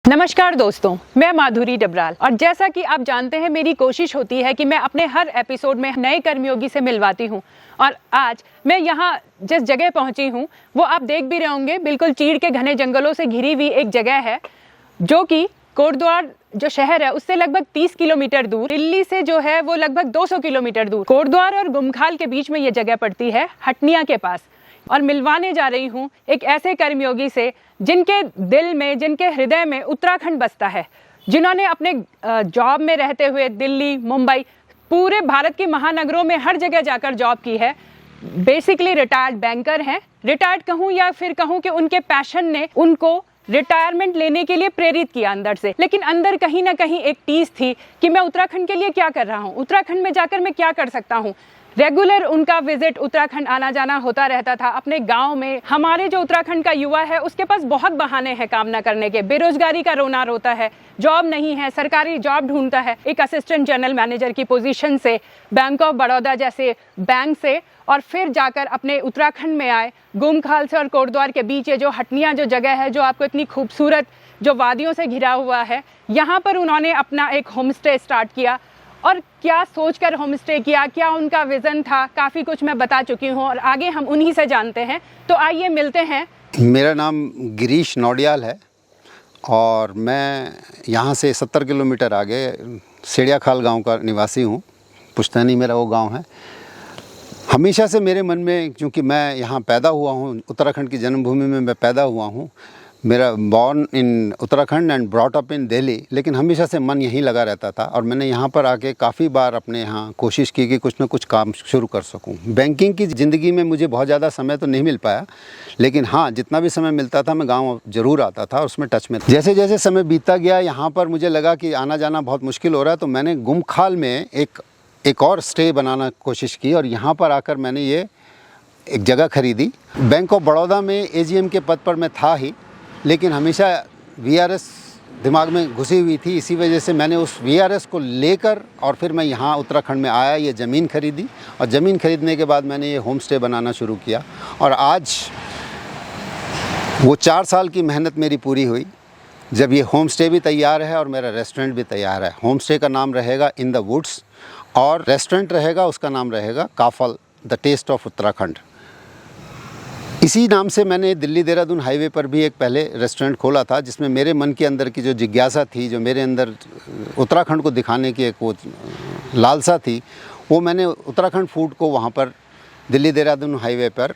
नमस्कार दोस्तों, मैं माधुरी डबराल और जैसा कि आप जानते हैं मेरी कोशिश होती है कि मैं अपने हर एपिसोड में नए कर्मयोगी से मिलवाती हूं। और आज मैं यहाँ जिस जगह पहुंची हूं वो आप देख भी रहे होंगे, बिल्कुल चीड़ के घने जंगलों से घिरी हुई एक जगह है जो कि कोटद्वार जो शहर है उससे लगभग 30 किलोमीटर दूर, दिल्ली से जो है वो लगभग 200 किलोमीटर दूर कोटद्वार और गुमखाल के बीच में ये जगह पड़ती है, हटनिया के पास। और मिलवाने जा रही हूँ एक ऐसे कर्मयोगी से जिनके दिल में, जिनके हृदय में उत्तराखंड बसता है, जिन्होंने अपने जॉब में रहते हुए दिल्ली, मुंबई, पूरे भारत के महानगरों में हर जगह जाकर जॉब की है। बेसिकली रिटायर्ड बैंकर हैं। रिटायर्ड कहूँ या फिर कहूँ कि उनके पैशन ने उनको रिटायरमेंट लेने के लिए प्रेरित किया अंदर से, लेकिन अंदर कहीं ना कहीं एक टीस थी कि मैं उत्तराखंड के लिए क्या कर रहा हूँ, उत्तराखंड में जाकर मैं क्या कर सकता हूँ। रेगुलर उनका विजिट उत्तराखंड आना जाना होता रहता था अपने गांव में। हमारे जो उत्तराखंड का युवा है उसके पास बहुत बहाने हैं काम न करने के। बेरोजगारी का रोना रोता है, जॉब नहीं है, सरकारी जॉब ढूंढता है, एक असिस्टेंट जनरल मैनेजर की पोजीशन से बैंक ऑफ बड़ौदा जैसे बैंक से, और फिर जाकर अपने उत्तराखंड में आए। गुमखाल से और कोटद्वार के बीच ये जो हटनिया जो जगह है, जो आपको इतनी खूबसूरत जो वादियों से घिरा हुआ है, यहाँ पर उन्होंने अपना एक होम स्टे स्टार्ट किया। और क्या सोचकर होम स्टे किया, क्या उनका विजन था, काफ़ी कुछ मैं बता चुकी हूँ और आगे हम उन्हीं से जानते हैं। तो आइए मिलते हैं। मेरा नाम गिरीश नौडियाल है और मैं यहाँ से 70 किलोमीटर आगे सेड़ियाखाल गांव का निवासी हूँ। पुश्तैनी मेरा वो गांव है। हमेशा से मेरे मन में, क्योंकि मैं यहाँ पैदा हुआ हूँ, उत्तराखंड की जन्मभूमि में मैं पैदा हुआ हूँ, मेरा born in Uttarakhand and brought up in Delhi, लेकिन हमेशा से मन यहीं लगा रहता था। और मैंने यहाँ पर आके काफ़ी बार अपने यहाँ कोशिश की कि कुछ ना कुछ काम शुरू कर सकूँ। बैंकिंग की ज़िंदगी में मुझे बहुत ज़्यादा समय तो नहीं मिल पाया, लेकिन हाँ, जितना भी समय मिलता था मैं गाँव ज़रूर आता था और उसमें टच में था। जैसे जैसे समय बीतता गया, यहाँ पर मुझे लगा कि आना जाना बहुत मुश्किल हो रहा है, तो मैंने गुमखाल में एक और स्टे बनाना कोशिश की और यहाँ पर आकर मैंने ये एक जगह खरीदी। बैंक ऑफ बड़ौदा में AGM के पद पर मैं था ही, लेकिन हमेशा VRS दिमाग में घुसी हुई थी। इसी वजह से मैंने उस VRS को लेकर और फिर मैं यहाँ उत्तराखंड में आया, ये ज़मीन खरीदी और ज़मीन खरीदने के बाद मैंने ये होम स्टे बनाना शुरू किया। और आज वो 4 साल की मेहनत मेरी पूरी हुई जब ये होम स्टे भी तैयार है और मेरा रेस्टोरेंट भी तैयार है। होम स्टे का नाम रहेगा इन द वुड्स और रेस्टोरेंट रहेगा, उसका नाम रहेगा काफल द टेस्ट ऑफ उत्तराखंड। इसी नाम से मैंने दिल्ली देहरादून हाईवे पर भी एक पहले रेस्टोरेंट खोला था, जिसमें मेरे मन के अंदर की जो जिज्ञासा थी, जो मेरे अंदर उत्तराखंड को दिखाने की एक वो लालसा थी, वो मैंने उत्तराखंड फूड को वहाँ पर दिल्ली देहरादून हाईवे पर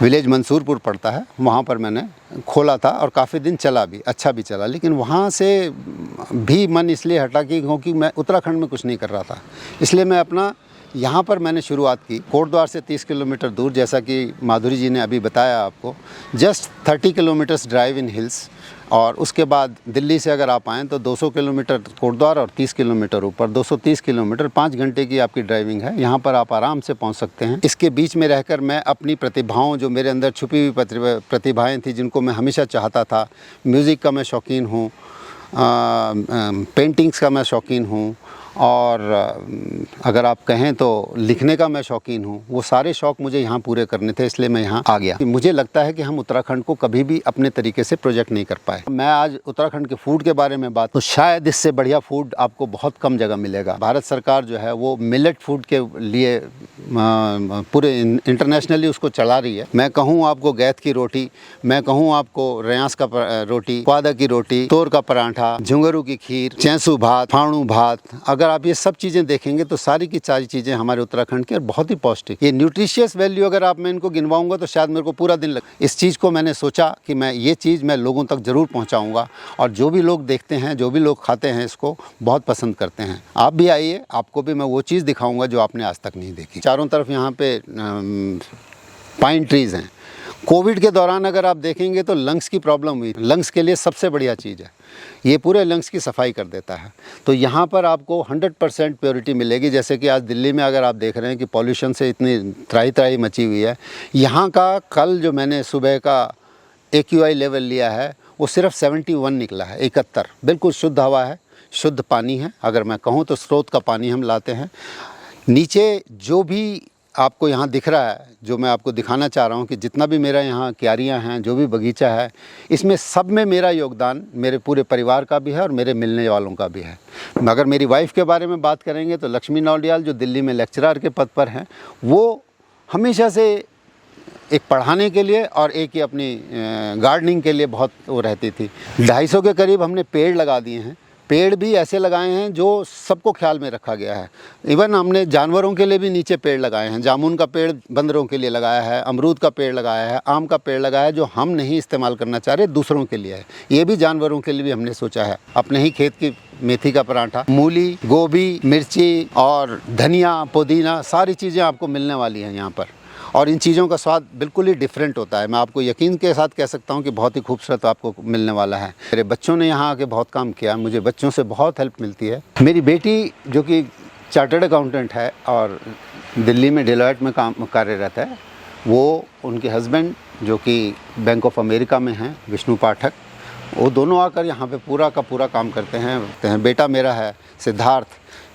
विलेज मंसूरपुर पड़ता है, वहाँ पर मैंने खोला था और काफ़ी दिन चला भी, अच्छा भी चला। लेकिन वहाँ से भी मन इसलिए हटा कि क्योंकि मैं उत्तराखंड में कुछ नहीं कर रहा था, इसलिए मैं अपना यहाँ पर मैंने शुरुआत की। कोटद्वार से 30 किलोमीटर दूर, जैसा कि माधुरी जी ने अभी बताया आपको, जस्ट 30 किलोमीटर्स ड्राइव इन हिल्स। और उसके बाद दिल्ली से अगर आप आएँ तो 200 किलोमीटर कोटद्वार और 30 किलोमीटर ऊपर 230 किलोमीटर, 5 घंटे की आपकी ड्राइविंग है। यहाँ पर आप आराम से पहुँच सकते हैं। इसके बीच में रहकर मैं अपनी प्रतिभाओं, जो मेरे अंदर छुपी हुई प्रतिभाएँ थी, जिनको मैं हमेशा चाहता था, म्यूज़िक का मैं शौकीन हूँ, पेंटिंग्स का मैं शौकीन हूँ, और अगर आप कहें तो लिखने का मैं शौकीन हूँ। वो सारे शौक़ मुझे यहाँ पूरे करने थे, इसलिए मैं यहाँ आ गया। मुझे लगता है कि हम उत्तराखंड को कभी भी अपने तरीके से प्रोजेक्ट नहीं कर पाए। मैं आज उत्तराखंड के फूड के बारे में बात, तो शायद इससे बढ़िया फूड आपको बहुत कम जगह मिलेगा। भारत सरकार जो है वो मिलेट फूड के लिए पूरे इंटरनेशनली उसको चला रही है। मैं कहूँ आपको गैत की रोटी, मैं कहूँ आपको रयास का रोटी, क्वादा की रोटी, तोर का पराठा, झुंगरू की खीर, चैंसू भात, फाणू भात, अगर आप ये सब चीज़ें देखेंगे तो सारी की सारी चीज़ें हमारे उत्तराखंड की और बहुत ही पौष्टिक। ये न्यूट्रिशियस वैल्यू अगर आप मैं इनको गिनवाऊंगा तो शायद मेरे को पूरा दिन लग। इस चीज़ को मैंने सोचा कि मैं ये चीज़ मैं लोगों तक ज़रूर पहुंचाऊंगा और जो भी लोग देखते हैं, जो भी लोग खाते हैं, इसको बहुत पसंद करते हैं। आप भी आइए, आपको भी मैं वो चीज़ दिखाऊँगा जो आपने आज तक नहीं देखी। चारों तरफ यहाँ पे पाइन ट्रीज़ हैं। कोविड के दौरान अगर आप देखेंगे तो लंग्स की प्रॉब्लम हुई। लंग्स के लिए सबसे बढ़िया चीज़ है, ये पूरे लंग्स की सफाई कर देता है। तो यहाँ पर आपको 100% प्योरिटी मिलेगी। जैसे कि आज दिल्ली में अगर आप देख रहे हैं कि पॉल्यूशन से इतनी त्राही त्राही मची हुई है, यहाँ का कल जो मैंने सुबह का AQI लेवल लिया है वो सिर्फ 71 निकला है, 71। बिल्कुल शुद्ध हवा है, शुद्ध पानी है। अगर मैं कहूँ तो स्रोत का पानी हम लाते हैं। नीचे जो भी आपको यहाँ दिख रहा है, जो मैं आपको दिखाना चाह रहा हूँ कि जितना भी मेरा यहाँ क्यारियाँ हैं, जो भी बगीचा है, इसमें सब में मेरा योगदान मेरे पूरे परिवार का भी है और मेरे मिलने वालों का भी है। अगर मेरी वाइफ के बारे में बात करेंगे तो लक्ष्मी नौडियाल, जो दिल्ली में लेक्चरर के पद पर हैं, वो हमेशा से एक पढ़ाने के लिए और एक ही अपनी गार्डनिंग के लिए बहुत वो रहती थी। 250 के करीब हमने पेड़ लगा दिए हैं। पेड़ भी ऐसे लगाए हैं जो सबको ख्याल में रखा गया है। इवन हमने जानवरों के लिए भी नीचे पेड़ लगाए हैं। जामुन का पेड़ बंदरों के लिए लगाया है, अमरूद का पेड़ लगाया है, आम का पेड़ लगाया है, जो हम नहीं इस्तेमाल करना चाह रहे, दूसरों के लिए है। ये भी जानवरों के लिए भी हमने सोचा है। अपने ही खेत की मेथी का पराठा, मूली, गोभी, मिर्ची और धनिया, पुदीना, सारी चीज़ें आपको मिलने वाली हैं यहाँ पर। और इन चीज़ों का स्वाद बिल्कुल ही डिफरेंट होता है। मैं आपको यकीन के साथ कह सकता हूँ कि बहुत ही खूबसूरत आपको मिलने वाला है। मेरे बच्चों ने यहाँ आके बहुत काम किया, मुझे बच्चों से बहुत हेल्प मिलती है। मेरी बेटी जो कि चार्टर्ड अकाउंटेंट है और दिल्ली में डेलॉयट में काम कार्यरत है, वो उनके हस्बैंड जो कि बैंक ऑफ अमेरिका में हैं, विष्णु पाठक, वो दोनों आकर यहाँ पे पूरा का पूरा काम करते हैं। बेटा मेरा है सिद्धार्थ,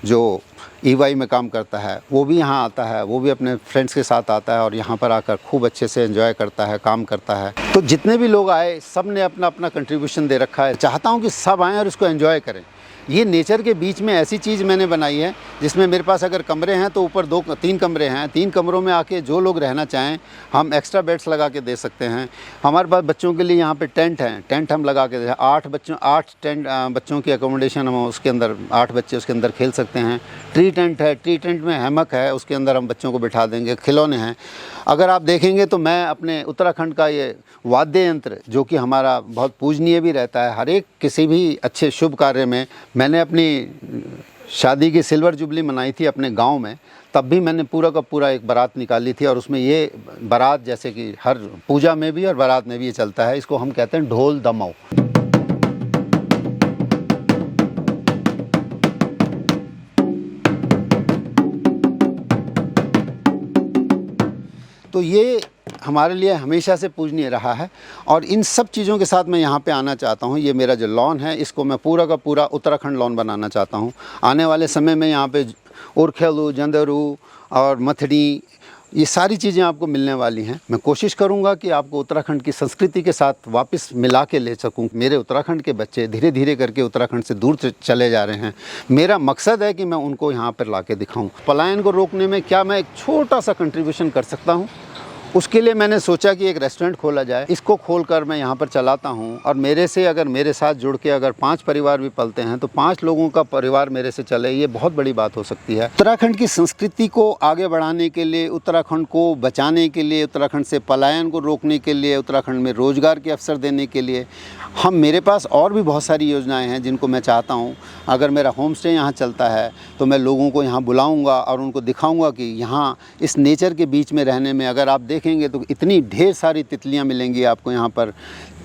जो EY में काम करता है, वो भी यहाँ आता है, वो भी अपने फ्रेंड्स के साथ आता है और यहाँ पर आकर खूब अच्छे से एंजॉय करता है, काम करता है। तो जितने भी लोग आए, सब ने अपना अपना कंट्रीब्यूशन दे रखा है। चाहता हूँ कि सब आएँ और इसको एंजॉय करें। ये नेचर के बीच में ऐसी चीज़ मैंने बनाई है जिसमें मेरे पास अगर कमरे हैं तो ऊपर 2-3 कमरे हैं। 3 कमरों में आके जो लोग रहना चाहें हम एक्स्ट्रा बेड्स लगा के दे सकते हैं। हमारे पास बच्चों के लिए यहाँ पे टेंट हैं, टेंट हम लगा के 8 टेंट बच्चों की अकोमोडेशन, हम उसके अंदर 8 बच्चे उसके अंदर खेल सकते हैं। ट्री टेंट है, ट्री टेंट में हैमक है, उसके अंदर हम बच्चों को बिठा देंगे। खिलौने हैं। अगर आप देखेंगे तो मैं अपने उत्तराखंड का ये वाद्य यंत्र, जो कि हमारा बहुत पूजनीय भी रहता है, हर एक किसी भी अच्छे शुभ कार्य में, मैंने अपनी शादी की सिल्वर जुबली मनाई थी अपने गांव में, तब भी मैंने पूरा का पूरा एक बारात निकाली थी और उसमें ये बारात, जैसे कि हर पूजा में भी और बारात में भी ये चलता है, इसको हम कहते हैं ढोल दमाऊ। तो ये हमारे लिए हमेशा से पूजनीय रहा है और इन सब चीज़ों के साथ मैं यहाँ पे आना चाहता हूँ। ये मेरा जो लॉन है, इसको मैं पूरा का पूरा उत्तराखंड लॉन बनाना चाहता हूँ। आने वाले समय में यहाँ पे उरखेलू, जंदरू और मथड़ी, ये सारी चीज़ें आपको मिलने वाली हैं। मैं कोशिश करूँगा कि आपको उत्तराखंड की संस्कृति के साथ वापस मिला के ले सकूँ। मेरे उत्तराखंड के बच्चे धीरे धीरे करके उत्तराखंड से दूर चले जा रहे हैं। मेरा मकसद है कि मैं उनको यहाँ पर ला के दिखाऊँ। पलायन को रोकने में क्या मैं एक छोटा सा कंट्रीब्यूशन कर सकता हूँ, उसके लिए मैंने सोचा कि एक रेस्टोरेंट खोला जाए। इसको खोलकर मैं यहाँ पर चलाता हूँ और मेरे साथ जुड़ के अगर 5 परिवार भी पलते हैं तो 5 लोगों का परिवार मेरे से चले, ये बहुत बड़ी बात हो सकती है। उत्तराखंड की संस्कृति को आगे बढ़ाने के लिए, उत्तराखंड को बचाने के लिए, उत्तराखंड से पलायन को रोकने के लिए, उत्तराखंड में रोजगार के अवसर देने के लिए मेरे पास और भी बहुत सारी योजनाएं हैं जिनको मैं चाहता हूं। अगर मेरा होम स्टे यहाँ चलता है तो मैं लोगों को यहाँ बुलाऊंगा और उनको दिखाऊंगा कि यहाँ इस नेचर के बीच में रहने में, अगर आप देखेंगे तो इतनी ढेर सारी तितलियाँ मिलेंगी आपको यहाँ पर।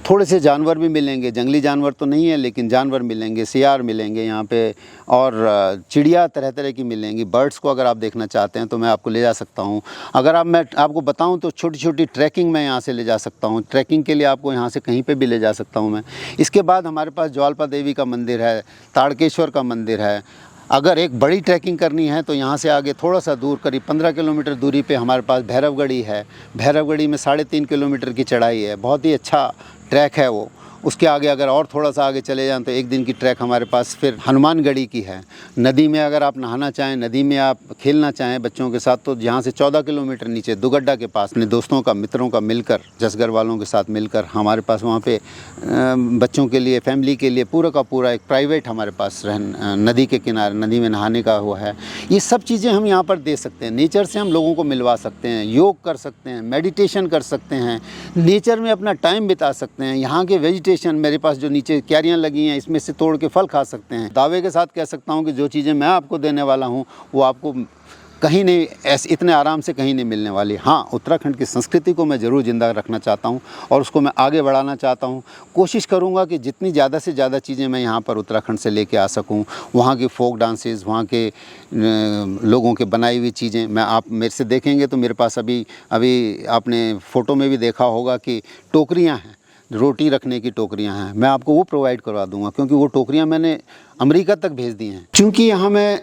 थोड़े से जानवर भी मिलेंगे, जंगली जानवर तो नहीं है लेकिन जानवर मिलेंगे, सियार मिलेंगे यहाँ पे और चिड़िया तरह तरह की मिलेंगी। बर्ड्स को अगर आप देखना चाहते हैं तो मैं आपको ले जा सकता हूँ। अगर मैं आपको बताऊँ तो छोटी छोटी ट्रैकिंग मैं यहाँ से ले जा सकता हूँ। ट्रैकिंग के लिए आपको यहाँ से कहीं पे भी ले जा सकता हूँ मैं। इसके बाद हमारे पास ज्वाल्पा देवी का मंदिर है, ताड़केश्वर का मंदिर है। अगर एक बड़ी ट्रैकिंग करनी है तो यहाँ से आगे थोड़ा सा दूर, करीब 15 किलोमीटर दूरी पे हमारे पास भैरवगढ़ी है। भैरवगढ़ी में 3.5 किलोमीटर की चढ़ाई है, बहुत ही अच्छा ट्रैक है वो। उसके आगे अगर और थोड़ा सा आगे चले जाएं तो 1 दिन की ट्रैक हमारे पास फिर हनुमानगढ़ी की है। नदी में अगर आप नहाना चाहें, नदी में आप खेलना चाहें बच्चों के साथ, तो यहाँ से 14 किलोमीटर नीचे दुगड्डा के पास अपने दोस्तों का, मित्रों का मिलकर, जसगर वालों के साथ मिलकर हमारे पास वहाँ पे बच्चों के लिए, फैमिली के लिए पूरा का पूरा एक प्राइवेट हमारे पास नदी के किनारे, नदी में नहाने का हुआ है। ये सब चीज़ें हम यहाँ पर दे सकते हैं। नेचर से हम लोगों को मिलवा सकते हैं, योग कर सकते हैं, मेडिटेशन कर सकते हैं, नेचर में अपना टाइम बिता सकते हैं। यहाँ के वेजिटेशन, मेरे पास जो नीचे क्यारियाँ लगी हैं, इसमें से तोड़ के फल खा सकते हैं। दावे के साथ कह सकता हूँ कि जो चीज़ें मैं आपको देने वाला हूँ वो आपको कहीं नहीं, ऐसे इतने आराम से कहीं नहीं मिलने वाली। हाँ, उत्तराखंड की संस्कृति को मैं ज़रूर ज़िंदा रखना चाहता हूँ और उसको मैं आगे बढ़ाना चाहता हूँ। कोशिश करूँगा कि जितनी ज़्यादा से ज़्यादा चीज़ें मैं यहाँ पर उत्तराखंड से लेके आ सकूँ। वहाँ की फोक डांसेस, वहाँ के लोगों के बनाई हुई चीज़ें आप मेरे से देखेंगे तो मेरे पास अभी आपने फ़ोटो में भी देखा होगा कि टोकरियाँ हैं, रोटी रखने की टोकरियां हैं। मैं आपको वो प्रोवाइड करवा दूंगा, क्योंकि वो टोकरियां मैंने अमेरिका तक भेज दिए हैं। चूँकि यहाँ मैं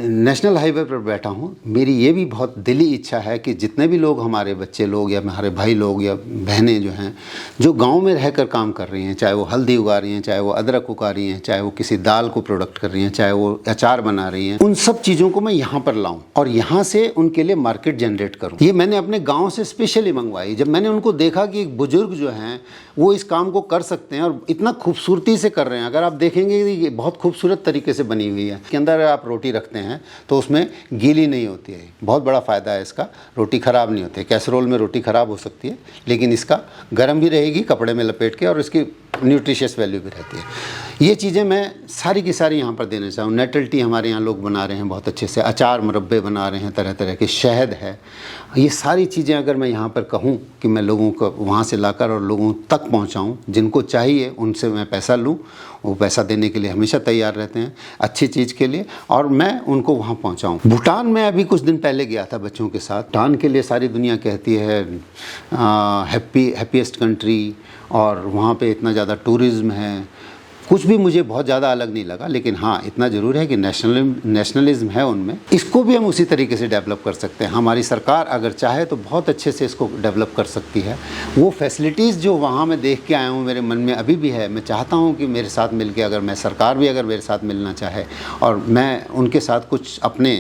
नेशनल हाईवे पर बैठा हूँ, मेरी ये भी बहुत दिली इच्छा है कि जितने भी लोग, हमारे बच्चे लोग या हमारे भाई लोग या बहनें जो हैं, जो गांव में रहकर काम कर रही हैं, चाहे वो हल्दी उगा रही हैं, चाहे वो अदरक उगा रही हैं, चाहे वो किसी दाल को प्रोडक्ट कर रही हैं, चाहे वो अचार बना रही हैं, उन सब चीज़ों को मैं यहाँ पर लाऊं और यहाँ से उनके लिए मार्केट जनरेट करूँ। ये मैंने अपने गाँव से स्पेशली मंगवाई। जब मैंने उनको देखा कि एक बुजुर्ग जो हैं वो इस काम को कर सकते हैं और इतना खूबसूरती से कर रहे हैं। अगर आप देखेंगे ये बहुत खूबसूरत तरीके से बनी हुई है। के अंदर आप रोटी रखते हैं तो उसमें गीली नहीं होती है। बहुत बड़ा फ़ायदा है इसका, रोटी ख़राब नहीं होती है। कैसरोल में रोटी ख़राब हो सकती है, लेकिन इसका गर्म भी रहेगी कपड़े में लपेट के, और इसकी न्यूट्रिशियस वैल्यू भी रहती है। ये चीज़ें मैं सारी की सारी यहाँ पर देना चाहूँ। नेटल टी हमारे यहाँ लोग बना रहे हैं बहुत अच्छे से, अचार मुरब्बे बना रहे हैं तरह तरह के, शहद है। ये सारी चीज़ें अगर मैं यहाँ पर कहूँ कि मैं लोगों को वहाँ से लाकर और लोगों तक पहुँचाऊँ, जिनको चाहिए उनसे मैं पैसा लूँ, वो पैसा देने के लिए हमेशा तैयार रहते हैं अच्छी चीज़ के लिए, और मैं उनको वहाँ पहुँचाऊँ। भूटान में अभी कुछ दिन पहले गया था बच्चों के साथ। भूटान के लिए सारी दुनिया कहती है हैप्पीएस्ट कंट्री, और वहाँ पे इतना ज़्यादा टूरिज़्म है। कुछ भी मुझे बहुत ज़्यादा अलग नहीं लगा, लेकिन हाँ इतना ज़रूर है कि नेशनलिज्म है उनमें। इसको भी हम उसी तरीके से डेवलप कर सकते हैं। हमारी सरकार अगर चाहे तो बहुत अच्छे से इसको डेवलप कर सकती है। वो फैसिलिटीज़ जो वहाँ मैं देख के आया हूँ, मेरे मन में अभी भी है। मैं चाहता हूँ कि मेरे साथ मिल के, अगर मैं सरकार भी अगर मेरे साथ मिलना चाहे और मैं उनके साथ कुछ अपने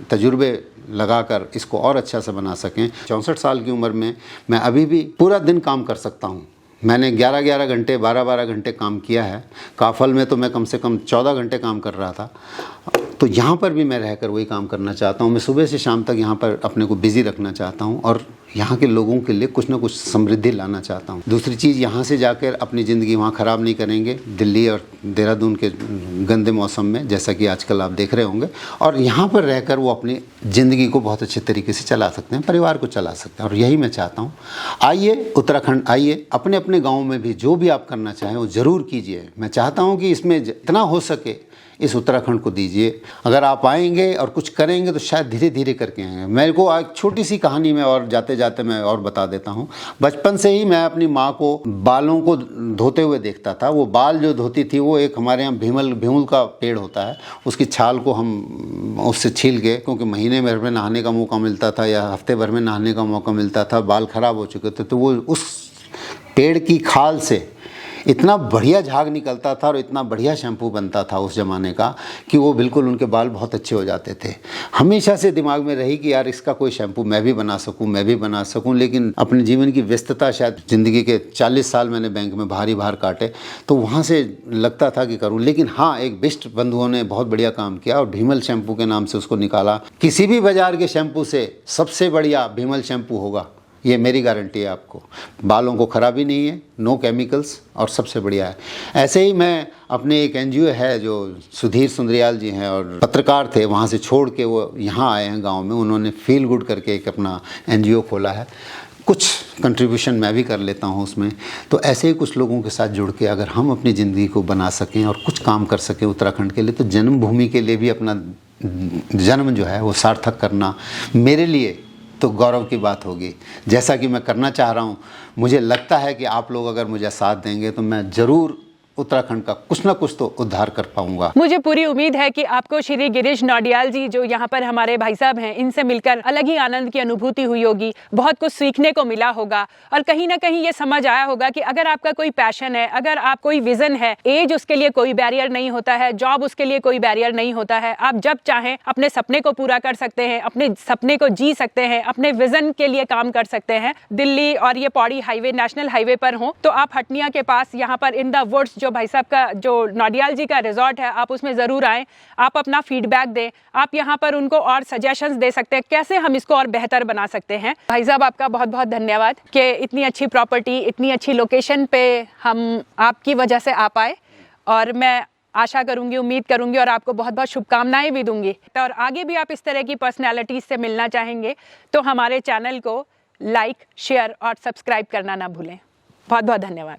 तजुर्बे लगाकर इसको और अच्छा से बना सकें। 64 साल की उम्र में मैं अभी भी पूरा दिन काम कर सकता हूँ। मैंने 11-11 घंटे 12-12 घंटे काम किया है। काफल में तो मैं कम से कम 14 घंटे काम कर रहा था। तो यहाँ पर भी मैं रहकर वही काम करना चाहता हूँ। मैं सुबह से शाम तक यहाँ पर अपने को बिज़ी रखना चाहता हूँ और यहाँ के लोगों के लिए कुछ ना कुछ समृद्धि लाना चाहता हूँ। दूसरी चीज़, यहाँ से जाकर अपनी ज़िंदगी वहाँ ख़राब नहीं करेंगे दिल्ली और देहरादून के गंदे मौसम में, जैसा कि आजकल आप देख रहे होंगे। और यहाँ पर रहकर वो अपनी ज़िंदगी को बहुत अच्छे तरीके से चला सकते हैं, परिवार को चला सकते हैं। और यही मैं चाहता हूँ। आइए उत्तराखंड, आइए अपने अपने गाँव में भी जो भी आप करना चाहें वो ज़रूर कीजिए। मैं चाहता हूँ कि इसमें जितना हो सके इस उत्तराखंड को दीजिए। अगर आप आएंगे और कुछ करेंगे तो शायद धीरे धीरे करके आएंगे। मेरे को एक छोटी सी कहानी में और जाते जाते मैं और बता देता हूँ। बचपन से ही मैं अपनी माँ को बालों को धोते हुए देखता था। वो बाल जो धोती थी वो एक हमारे यहाँ भीमुल का पेड़ होता है, उसकी छाल को हम उससे छील के, क्योंकि महीने भर में नहाने का मौका मिलता था या हफ्ते भर में नहाने का मौका मिलता था, बाल ख़राब हो चुके थे, तो वो उस पेड़ की खाल से इतना बढ़िया झाग निकलता था और इतना बढ़िया शैम्पू बनता था उस ज़माने का कि वो बिल्कुल उनके बाल बहुत अच्छे हो जाते थे। हमेशा से दिमाग में रही कि यार इसका कोई शैम्पू मैं भी बना सकूं, लेकिन अपने जीवन की व्यस्तता, शायद ज़िंदगी के 40 साल मैंने बैंक में बाहर काटे, तो वहाँ से लगता था कि करूँ। लेकिन हाँ, एक बेस्ट बंधुओं ने बहुत बढ़िया काम किया और भीमल शैम्पू के नाम से उसको निकाला। किसी भी बाज़ार के शैम्पू से सबसे बढ़िया भीमल शैम्पू होगा, ये मेरी गारंटी है आपको। बालों को ख़राबी नहीं है, नो केमिकल्स, और सबसे बढ़िया है। ऐसे ही मैं अपने एक एनजीओ है जो सुधीर सुंदरियाल जी हैं और पत्रकार थे, वहाँ से छोड़ के वो यहाँ आए हैं गांव में। उन्होंने फील गुड करके एक अपना एनजीओ खोला है। कुछ कंट्रीब्यूशन मैं भी कर लेता हूँ उसमें। तो ऐसे ही कुछ लोगों के साथ जुड़ के अगर हम अपनी ज़िंदगी को बना सकें और कुछ काम कर सकें उत्तराखंड के लिए, तो जन्मभूमि के लिए भी अपना जन्म जो है वो सार्थक करना मेरे लिए तो गौरव की बात होगी। जैसा कि मैं करना चाह रहा हूँ, मुझे लगता है कि आप लोग अगर मुझे साथ देंगे तो मैं ज़रूर उत्तराखंड का कुछ ना कुछ तो उद्धार कर पाऊंगा। मुझे पूरी उम्मीद है कि आपको श्री गिरीश नौडियाल जी, जो यहाँ पर हमारे भाई साहब हैं, इनसे मिलकर अलग ही आनंद की अनुभूति हुई होगी, बहुत कुछ सीखने को मिला होगा और कहीं ना कहीं ये समझ आया होगा कि अगर आपका कोई पैशन है, अगर आप कोई विजन है, एज उसके लिए कोई बैरियर नहीं होता है, जॉब उसके लिए कोई बैरियर नहीं होता है। आप जब चाहें अपने सपने को पूरा कर सकते हैं, अपने सपने को जी सकते हैं, अपने विजन के लिए काम कर सकते हैं। दिल्ली और ये पौड़ी हाईवे, नेशनल हाईवे पर हो तो आप हटनिया के पास यहाँ पर इन द वुड्स, जो भाई साहब का, जो नौडियाल जी का रिजॉर्ट है, आप उसमें ज़रूर आएँ। आप अपना फीडबैक दें, आप यहाँ पर उनको और सजेशंस दे सकते हैं कैसे हम इसको और बेहतर बना सकते हैं। भाई साहब, आपका बहुत बहुत धन्यवाद कि इतनी अच्छी प्रॉपर्टी, इतनी अच्छी लोकेशन पे हम आपकी वजह से आ पाए, और मैं आशा करूंगी, उम्मीद करूंगी और आपको बहुत बहुत शुभकामनाएं भी दूंगी। और आगे भी आप इस तरह की पर्सनैलिटीज़ से मिलना चाहेंगे तो हमारे चैनल को लाइक, शेयर और सब्सक्राइब करना ना भूलें। बहुत बहुत धन्यवाद।